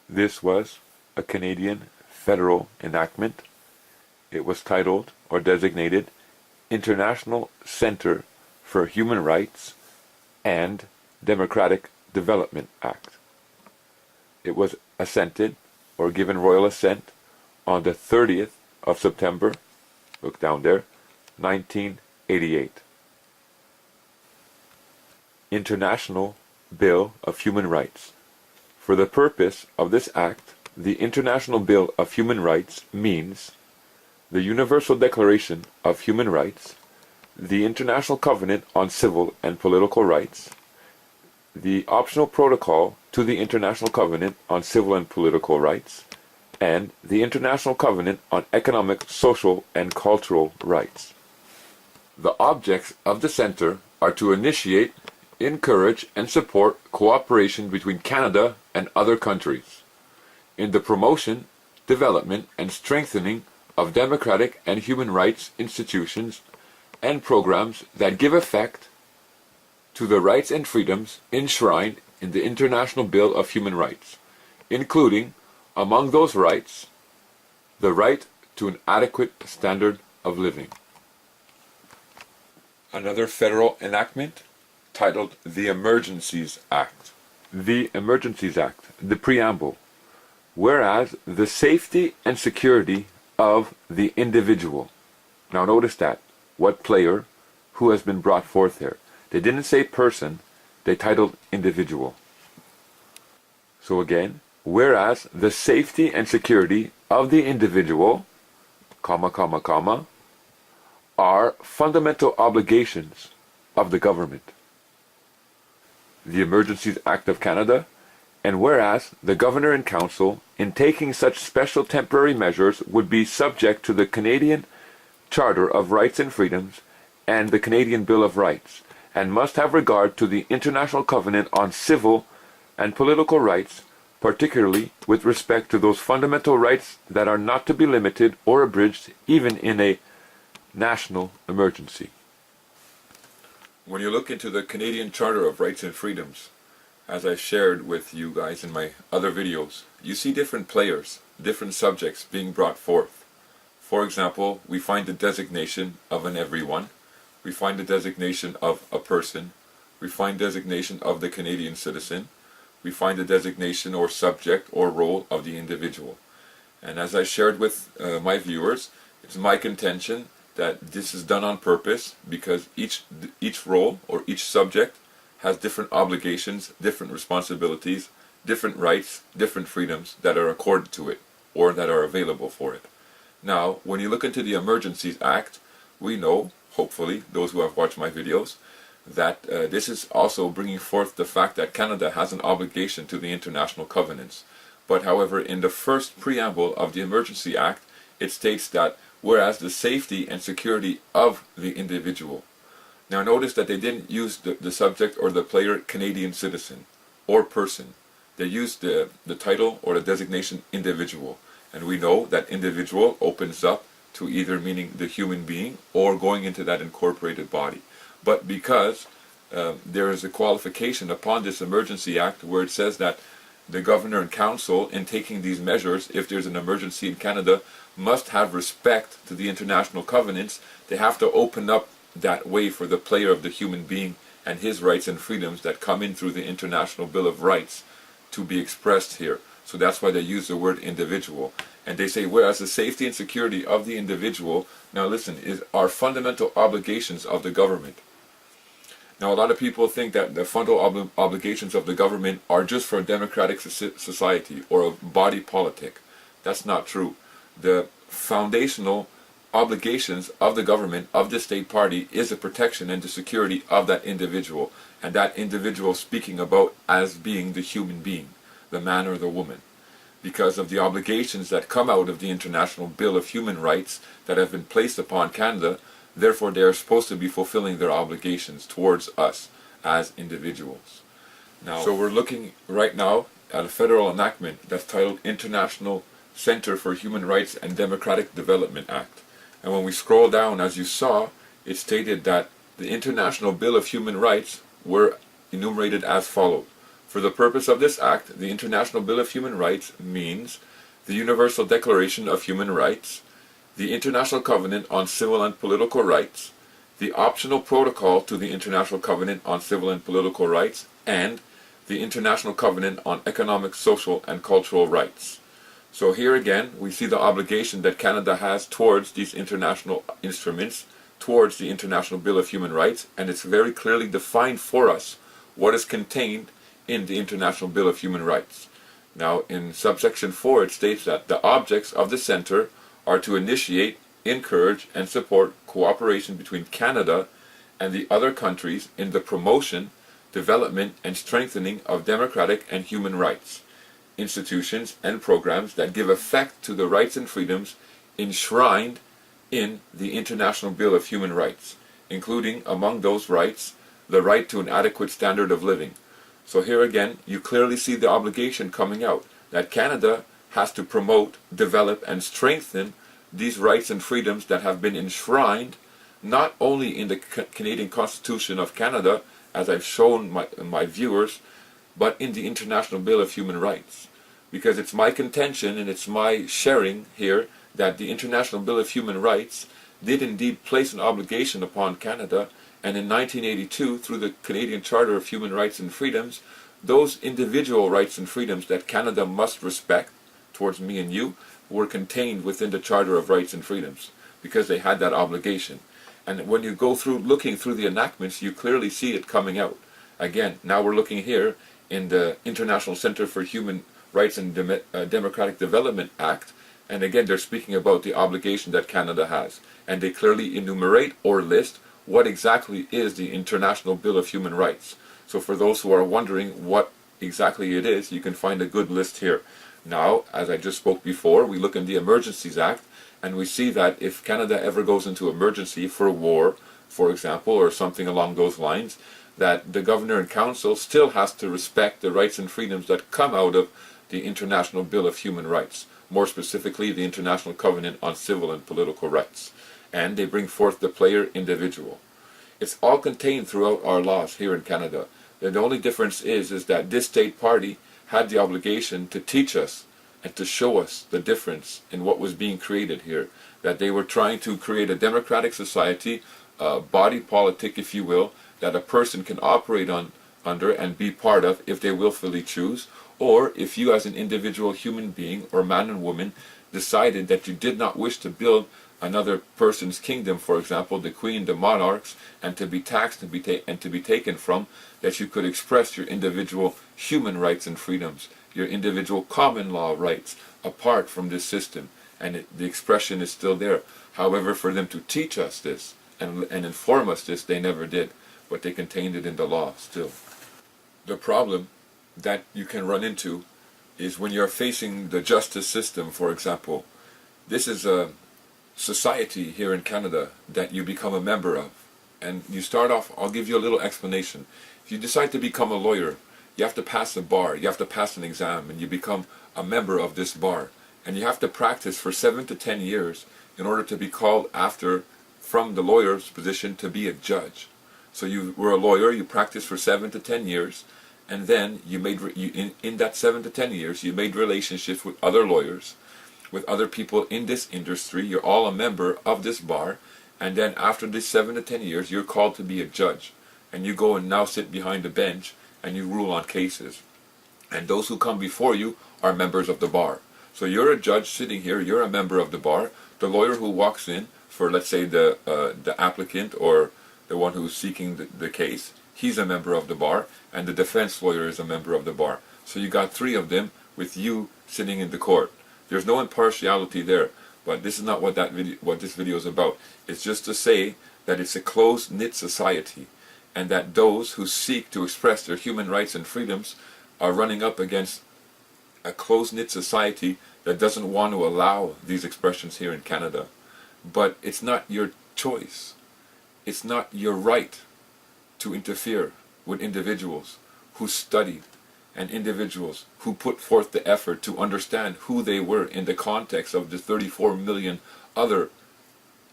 This was a Canadian federal enactment. It was titled or designated International Centre for Human Rights and Democratic Development Act. It was assented or given royal assent on the 30th of September, look down there, 1988. International Bill of Human Rights. For the purpose of this act, the International Bill of Human Rights means the Universal Declaration of Human Rights, the International Covenant on Civil and Political Rights, the optional protocol to the International Covenant on Civil and Political Rights, and the International Covenant on Economic, Social, and Cultural Rights. The objects of the Centre are to initiate, encourage, and support cooperation between Canada and other countries in the promotion, development, and strengthening of democratic and human rights institutions and programs that give effect to the rights and freedoms enshrined in the International Bill of Human Rights, including, among those rights, the right to an adequate standard of living. Another federal enactment titled the Emergencies Act. The Emergencies Act, the preamble. Whereas the safety and security of the individual. Now notice that. What player, who has been brought forth here. They didn't say person, they titled individual. So again, whereas the safety and security of the individual, are fundamental obligations of the government. The Emergencies Act of Canada, and whereas the Governor and Council, in taking such special temporary measures, would be subject to the Canadian Charter of Rights and Freedoms and the Canadian Bill of Rights, and must have regard to the International Covenant on Civil and Political Rights, particularly with respect to those fundamental rights that are not to be limited or abridged even in a national emergency. When you look into the Canadian Charter of Rights and Freedoms, as I shared with you guys in my other videos, you see different players, different subjects being brought forth. For example, we find the designation of an everyone, we find the designation of a person, we find designation of the Canadian citizen, we find the designation or subject or role of the individual. And as I shared with my viewers, it's my contention that this is done on purpose because each role or each subject has different obligations, different responsibilities, different rights, different freedoms that are accorded to it or that are available for it. Now, when you look into the Emergencies Act, we know, hopefully, those who have watched my videos, that this is also bringing forth the fact that Canada has an obligation to the international covenants. But however, in the first preamble of the Emergency Act, it states that whereas the safety and security of the individual. Now notice that they didn't use the subject or the player Canadian citizen or person. They used the title or the designation individual. And we know that individual opens up to either meaning the human being or going into that incorporated body. But because there is a qualification upon this Emergency Act where it says that the Governor and Council, in taking these measures, if there's an emergency in Canada, must have respect to the international covenants, they have to open up that way for the player of the human being and his rights and freedoms that come in through the International Bill of Rights to be expressed here. So that's why they use the word individual. And they say, whereas the safety and security of the individual, now listen, are fundamental obligations of the government. Now a lot of people think that the fundamental obligations of the government are just for a democratic society or a body politic. That's not true. The foundational obligations of the government, of the state party, is the protection and the security of that individual. And that individual speaking about as being the human being, the man or the woman. Because of the obligations that come out of the International Bill of Human Rights that have been placed upon Canada, therefore they are supposed to be fulfilling their obligations towards us as individuals. Now, so we're looking right now at a federal enactment that's titled International Centre for Human Rights and Democratic Development Act. And when we scroll down, as you saw, it stated that the International Bill of Human Rights were enumerated as follows. For the purpose of this act, the International Bill of Human Rights means the Universal Declaration of Human Rights, the International Covenant on Civil and Political Rights, the optional protocol to the International Covenant on Civil and Political Rights, and the International Covenant on Economic, Social, and Cultural Rights. So here again, we see the obligation that Canada has towards these international instruments, towards the International Bill of Human Rights, and it's very clearly defined for us what is contained in the International Bill of Human Rights. Now, in subsection 4, it states that the objects of the Centre are to initiate, encourage, and support cooperation between Canada and the other countries in the promotion, development, and strengthening of democratic and human rights, institutions, and programs that give effect to the rights and freedoms enshrined in the International Bill of Human Rights, including, among those rights, the right to an adequate standard of living. So here again, you clearly see the obligation coming out, that Canada has to promote, develop, and strengthen these rights and freedoms that have been enshrined not only in the Canadian Constitution of Canada, as I've shown my viewers, but in the International Bill of Human Rights. Because it's my contention and it's my sharing here that the International Bill of Human Rights did indeed place an obligation upon Canada, and in 1982, through the Canadian Charter of Human Rights and Freedoms, those individual rights and freedoms that Canada must respect towards me and you were contained within the Charter of Rights and Freedoms, because they had that obligation. And when you go through, looking through the enactments, you clearly see it coming out. Again, now we're looking here in the International Center for Human Rights and Democratic Development Act, and again they're speaking about the obligation that Canada has. And they clearly enumerate or list what exactly is the International Bill of Human Rights. So for those who are wondering what exactly it is, you can find a good list here. Now, as I just spoke before, we look in the Emergencies Act, and we see that if Canada ever goes into emergency for war, for example, or something along those lines, that the Governor and Council still has to respect the rights and freedoms that come out of the International Bill of Human Rights, more specifically the International Covenant on Civil and Political Rights. And they bring forth the player individual. It's all contained throughout our laws here in Canada. The only difference is that this state party had the obligation to teach us and to show us the difference in what was being created here. That they were trying to create a democratic society, a body politic, if you will, that a person can operate under and be part of if they willfully choose, or if you as an individual human being or man and woman decided that you did not wish to build another person's kingdom, for example, the queen, the monarchs, and to be taxed and to be taken from, that you could express your individual human rights and freedoms, your individual common law rights, apart from this system. And the expression is still there. However, for them to teach us this and inform us this, they never did. But they contained it in the law still. The problem that you can run into is when you're facing the justice system, for example. This is a society here in Canada that you become a member of. And you start off, I'll give you a little explanation. If you decide to become a lawyer, you have to pass a bar, you have to pass an exam, and you become a member of this bar. And you have to practice for 7 to 10 years in order to be called after, from the lawyer's position, to be a judge. So you were a lawyer, you practiced for 7 to 10 years, and then you made, in that 7 to 10 years, you made relationships with other lawyers, with other people in this industry. You're all a member of this bar, and then after this 7 to 10 years, you're called to be a judge. And you go and now sit behind a bench, and you rule on cases. And those who come before you are members of the bar. So you're a judge sitting here, you're a member of the bar. The lawyer who walks in for, let's say, the applicant or the one who's seeking the case, he's a member of the bar, and the defense lawyer is a member of the bar. So you got 3 of them with you sitting in the court. There's no impartiality there, but this is not what this video is about. It's just to say that it's a close-knit society, and that those who seek to express their human rights and freedoms are running up against a close-knit society that doesn't want to allow these expressions here in Canada. But it's not your choice. It's not your right to interfere with individuals who studied and individuals who put forth the effort to understand who they were in the context of the 34 million other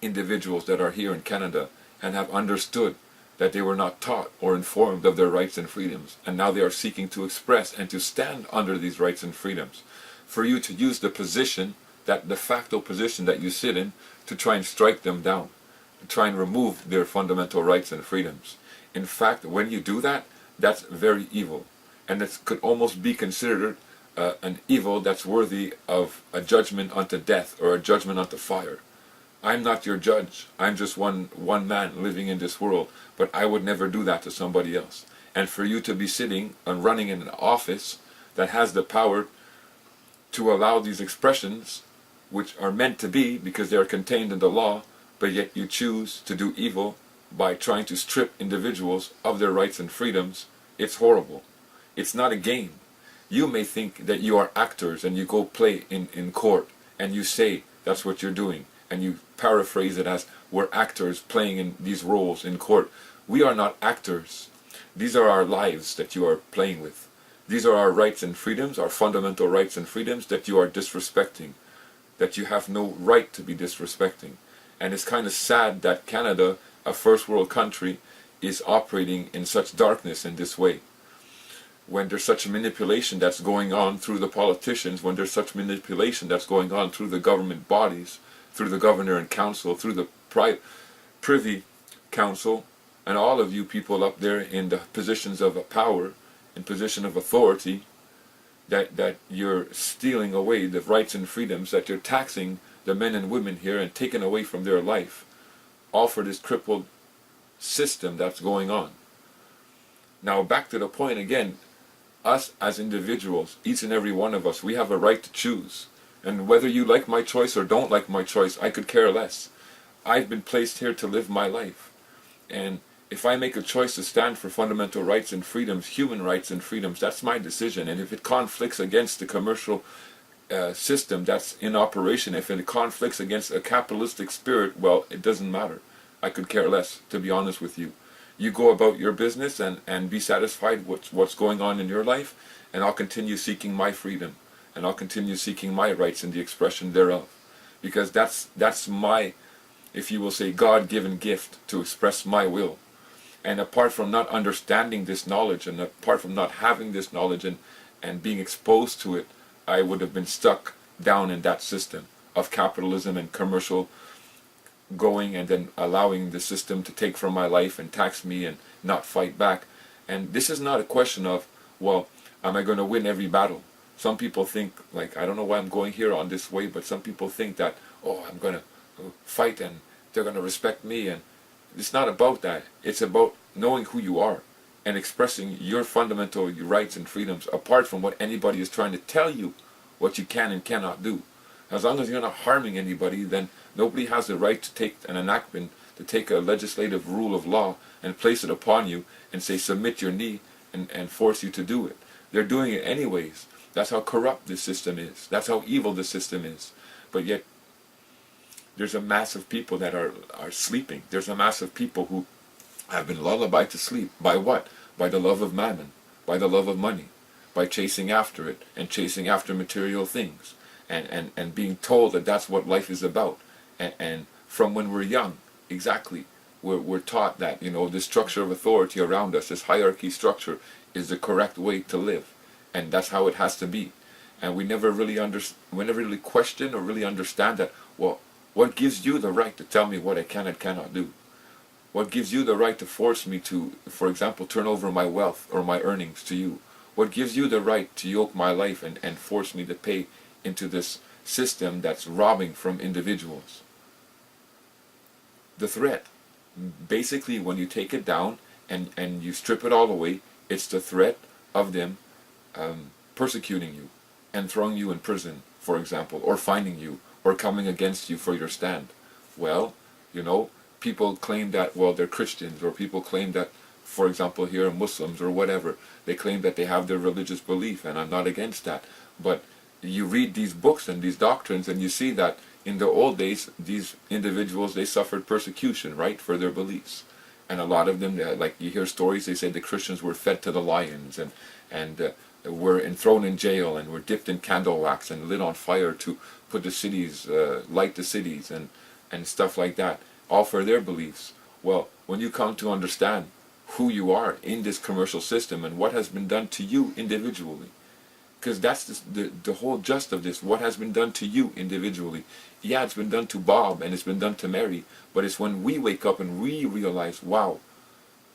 individuals that are here in Canada and have understood that they were not taught or informed of their rights and freedoms, and now they are seeking to express and to stand under these rights and freedoms. For you to use the position, that de facto position that you sit in, to try and strike them down, to try and remove their fundamental rights and freedoms. In fact, when you do that, that's very evil, and it could almost be considered an evil that's worthy of a judgment unto death or a judgment unto fire. I'm not your judge. I'm just one man living in this world, but I would never do that to somebody else. And for you to be sitting and running in an office that has the power to allow these expressions, which are meant to be because they are contained in the law, but yet you choose to do evil by trying to strip individuals of their rights and freedoms, it's horrible. It's not a game. You may think that you are actors and you go play in court and you say that's what you're doing, and you paraphrase it as, we're actors playing in these roles in court. We are not actors. These are our lives that you are playing with. These are our rights and freedoms, our fundamental rights and freedoms that you are disrespecting, that you have no right to be disrespecting. And it's kind of sad that Canada, a first world country, is operating in such darkness in this way. When there's such manipulation that's going on through the politicians, when there's such manipulation that's going on through the government bodies, through the governor and council, through the privy council, and all of you people up there in the positions of power, in position of authority, that you're stealing away the rights and freedoms, that you're taxing the men and women here and taking away from their life, all for this crippled system that's going on. Now back to the point again, us as individuals, each and every one of us, we have a right to choose. And whether you like my choice or don't like my choice, I could care less. I've been placed here to live my life. And if I make a choice to stand for fundamental rights and freedoms, human rights and freedoms, that's my decision. And if it conflicts against the commercial system that's in operation, if it conflicts against a capitalistic spirit, well, it doesn't matter. I could care less, to be honest with you. You go about your business and be satisfied with what's going on in your life, and I'll continue seeking my freedom, and I'll continue seeking my rights and the expression thereof. Because that's my, if you will say, God-given gift to express my will. And apart from not understanding this knowledge, and apart from not having this knowledge and being exposed to it, I would have been stuck down in that system of capitalism and commercial going, and then allowing the system to take from my life and tax me and not fight back. And this is not a question of, well, am I going to win every battle? Some people think, like, I don't know why I'm going here on this way, but some people think that, oh, I'm going to fight and they're going to respect me. And it's not about that. It's about knowing who you are and expressing your fundamental rights and freedoms apart from what anybody is trying to tell you what you can and cannot do. As long as you're not harming anybody, then nobody has the right to take an enactment, to take a legislative rule of law and place it upon you and say submit your knee and force you to do it. They're doing it anyways. That's how corrupt this system is. That's how evil the system is. But yet there's a mass of people that are sleeping. There's a mass of people who have been lullabied to sleep. By what? By the love of mammon, by the love of money, by chasing after it and chasing after material things. And being told that that's what life is about. And from when we're young, exactly, we're taught that, you know, this structure of authority around us, this hierarchy structure, is the correct way to live. And that's how it has to be. And we never really question or really understand that, well, what gives you the right to tell me what I can and cannot do? What gives you the right to force me to, for example, turn over my wealth or my earnings to you? What gives you the right to yoke my life and force me to pay into this system that's robbing from individuals? The threat, basically, when you take it down and you strip it all away, it's the threat of them persecuting you and throwing you in prison, for example, or finding you or coming against you for your stand. Well, you know, people claim that, well, they're Christians, or people claim that, for example, here are Muslims or whatever. They claim that they have their religious belief, and I'm not against that. But you read these books and these doctrines and you see that in the old days, these individuals, they suffered persecution, right, for their beliefs. And a lot of them, like you hear stories, they say the Christians were fed to the lions and were thrown in jail and were dipped in candle wax and lit on fire to put the cities, light the cities and stuff like that, all for their beliefs. Well, when you come to understand who you are in this commercial system and what has been done to you individually. Because that's the whole gist of this, what has been done to you individually. Yeah, it's been done to Bob and it's been done to Mary, but it's when we wake up and we realize, wow,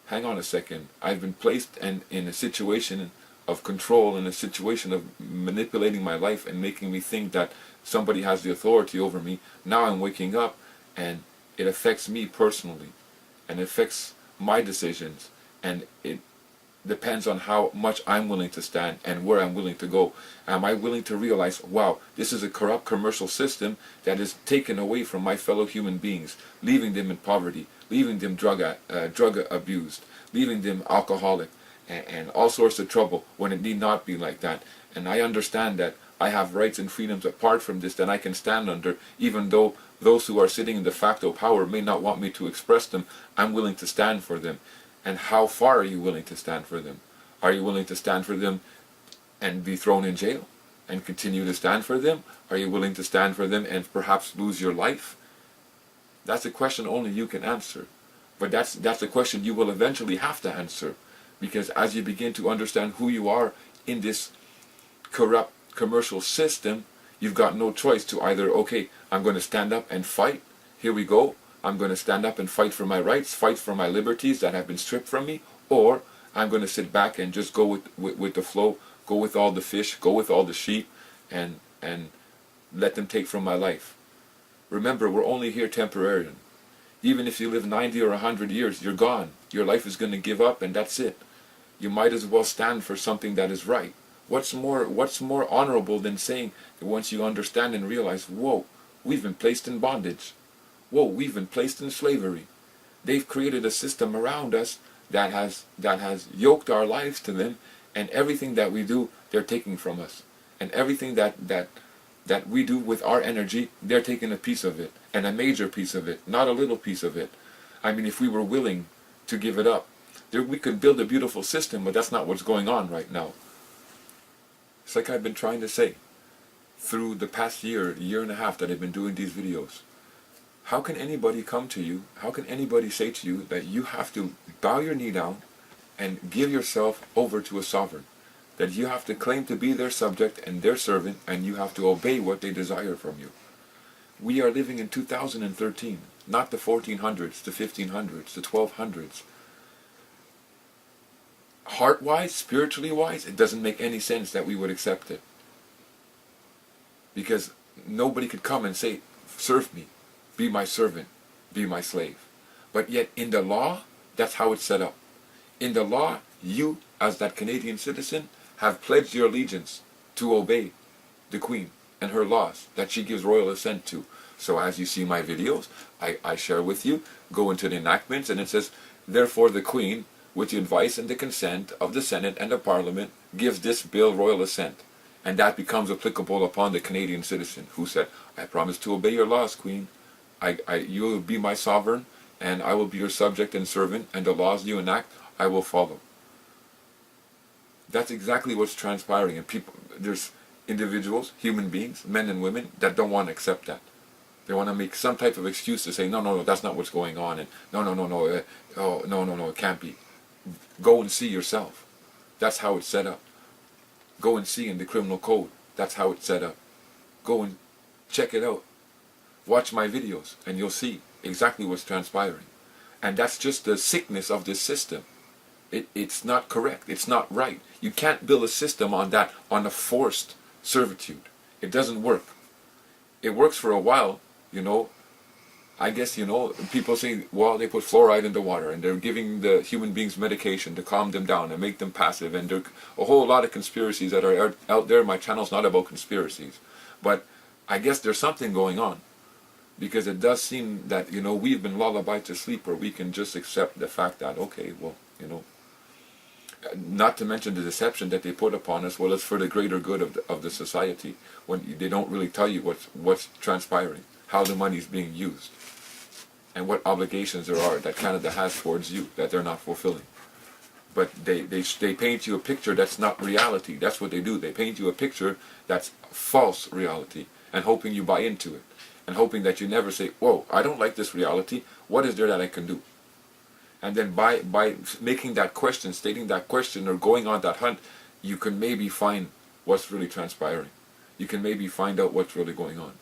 hang on a second, I've been placed in a situation of control, in a situation of manipulating my life and making me think that somebody has the authority over me. Now I'm waking up and it affects me personally and it affects my decisions, and it depends on how much I'm willing to stand and where I'm willing to go. Am I willing to realize, wow, this is a corrupt commercial system that is taken away from my fellow human beings, leaving them in poverty, leaving them drug abused, leaving them alcoholic, and all sorts of trouble when it need not be like that. And I understand that I have rights and freedoms apart from this that I can stand under, even though those who are sitting in de facto power may not want me to express them. I'm willing to stand for them. And how far are you willing to stand for them? Are you willing to stand for them and be thrown in jail and continue to stand for them? Are you willing to stand for them and perhaps lose your life? That's a question only you can answer. But that's a question you will eventually have to answer, because as you begin to understand who you are in this corrupt commercial system, you've got no choice to either, okay, I'm going to stand up and fight. Here we go. I'm going to stand up and fight for my rights, fight for my liberties that have been stripped from me, or I'm going to sit back and just go with the flow, go with all the fish, go with all the sheep, and let them take from my life. Remember, we're only here temporarily. Even if you live 90 or 100 years, you're gone. Your life is going to give up, and that's it. You might as well stand for something that is right. What's more honorable than saying that once you understand and realize, whoa, we've been placed in bondage. Whoa, we've been placed in slavery. They've created a system around us that has yoked our lives to them, and everything that we do, they're taking from us. And everything that we do with our energy, they're taking a piece of it, and a major piece of it, not a little piece of it. I mean, if we were willing to give it up, we could build a beautiful system, but that's not what's going on right now. It's like I've been trying to say through the past year and a half that I've been doing these videos. How can anybody come to you, how can anybody say to you that you have to bow your knee down and give yourself over to a sovereign? That you have to claim to be their subject and their servant, and you have to obey what they desire from you. We are living in 2013, not the 1400s, the 1500s, the 1200s. Heart-wise, spiritually-wise, it doesn't make any sense that we would accept it. Because nobody could come and say, serve me, be my servant, be my slave. But yet in the law, that's how it's set up. In the law, you, as that Canadian citizen, have pledged your allegiance to obey the Queen and her laws that she gives royal assent to. So as you see my videos, I share with you, go into the enactments, and it says, therefore the Queen, with the advice and the consent of the Senate and the Parliament, gives this bill royal assent. And that becomes applicable upon the Canadian citizen who said, I promise to obey your laws, Queen. You will be my sovereign, and I will be your subject and servant, and the laws you enact, I will follow. That's exactly what's transpiring. And there's individuals, human beings, men and women, that don't want to accept that. They want to make some type of excuse to say, no, that's not what's going on, and no, it can't be. Go and see yourself. That's how it's set up. Go and see in the criminal code. That's how it's set up. Go and check it out. Watch my videos, and you'll see exactly what's transpiring. And that's just the sickness of this system. It's not correct. It's not right. You can't build a system on that, on a forced servitude. It doesn't work. It works for a while, I guess, people say, well, they put fluoride in the water, and they're giving the human beings medication to calm them down and make them passive, and there are a whole lot of conspiracies that are out there. My channel's not about conspiracies, but I guess there's something going on, because it does seem that, we've been lullabied to sleep, where we can just accept the fact that, okay, well, not to mention the deception that they put upon us, well, it's for the greater good of the society, when they don't really tell you what's transpiring, how the money is being used, and what obligations there are that Canada has towards you that they're not fulfilling. But they paint you a picture that's not reality. That's what they do. They paint you a picture that's false reality, and hoping you buy into it, and hoping that you never say, whoa, I don't like this reality. What is there that I can do? And then by making that question, stating that question, or going on that hunt, you can maybe find what's really transpiring. You can maybe find out what's really going on.